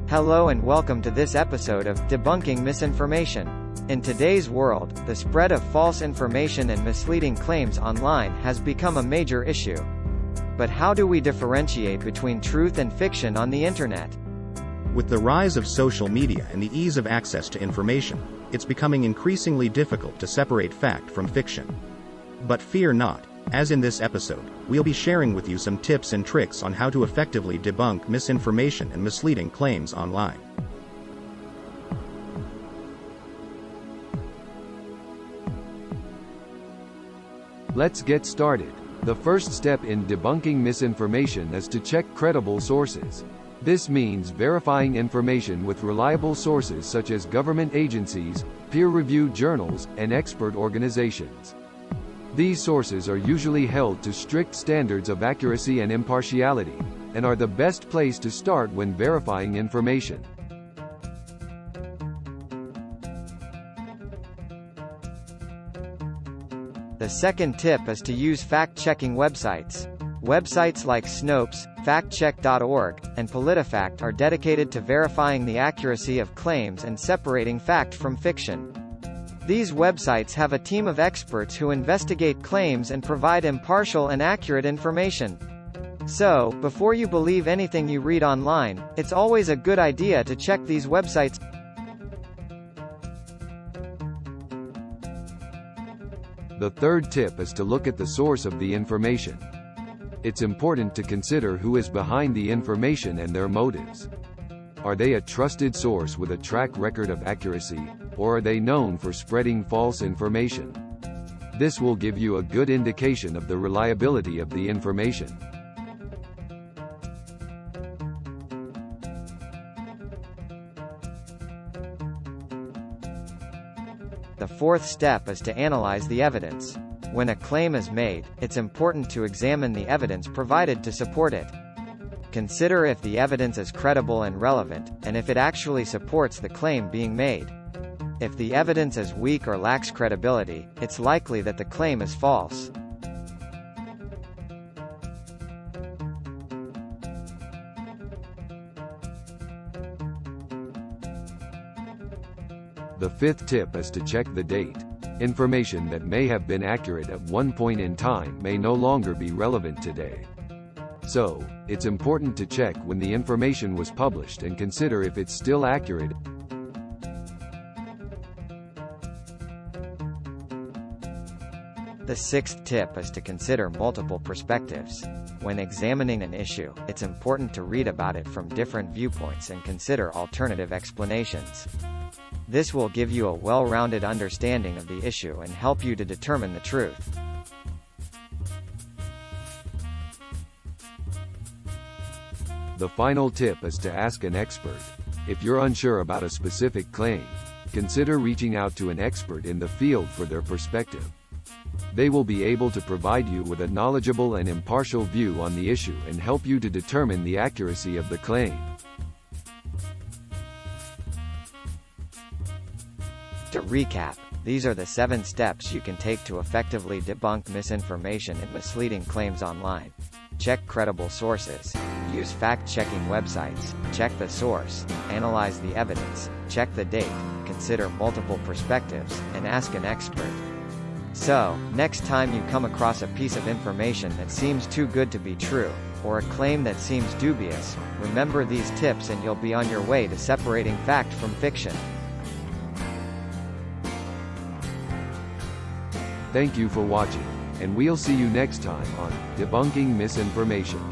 Hello and welcome to this episode of Debunking Misinformation. In today's world, the spread of false information and misleading claims online has become a major issue. But how do we differentiate between truth and fiction on the internet? With the rise of social media and the ease of access to information, it's becoming increasingly difficult to separate fact from fiction. But fear not, as in this episode, we'll be sharing with you some tips and tricks on how to effectively debunk misinformation and misleading claims online. Let's get started. The first step in debunking misinformation is to check credible sources. This means verifying information with reliable sources such as government agencies, peer-reviewed journals, and expert organizations. These sources are usually held to strict standards of accuracy and impartiality, and are the best place to start when verifying information. The second tip is to use fact-checking websites. Websites like Snopes, factcheck.org, and PolitiFact are dedicated to verifying the accuracy of claims and separating fact from fiction. These websites have a team of experts who investigate claims and provide impartial and accurate information. So, before you believe anything you read online, it's always a good idea to check these websites. The third tip is to look at the source of the information. It's important to consider who is behind the information and their motives. Are they a trusted source with a track record of accuracy, or are they known for spreading false information? This will give you a good indication of the reliability of the information. The fourth step is to analyze the evidence. When a claim is made, it's important to examine the evidence provided to support it. Consider if the evidence is credible and relevant, and if it actually supports the claim being made. If the evidence is weak or lacks credibility, it's likely that the claim is false. The fifth tip is to check the date. Information that may have been accurate at one point in time may no longer be relevant today. So, it's important to check when the information was published and consider if it's still accurate. The sixth tip is to consider multiple perspectives. When examining an issue, it's important to read about it from different viewpoints and consider alternative explanations. This will give you a well-rounded understanding of the issue and help you to determine the truth. The final tip is to ask an expert. If you're unsure about a specific claim, consider reaching out to an expert in the field for their perspective. They will be able to provide you with a knowledgeable and impartial view on the issue and help you to determine the accuracy of the claim. To recap, these are the 7 steps you can take to effectively debunk misinformation and misleading claims online. Check credible sources. Use fact-checking websites. Check the source. Analyze the evidence. Check the date. Consider multiple perspectives, and ask an expert. So, next time you come across a piece of information that seems too good to be true, or a claim that seems dubious, remember these tips and you'll be on your way to separating fact from fiction. Thank you for watching, and we'll see you next time on Debunking Misinformation.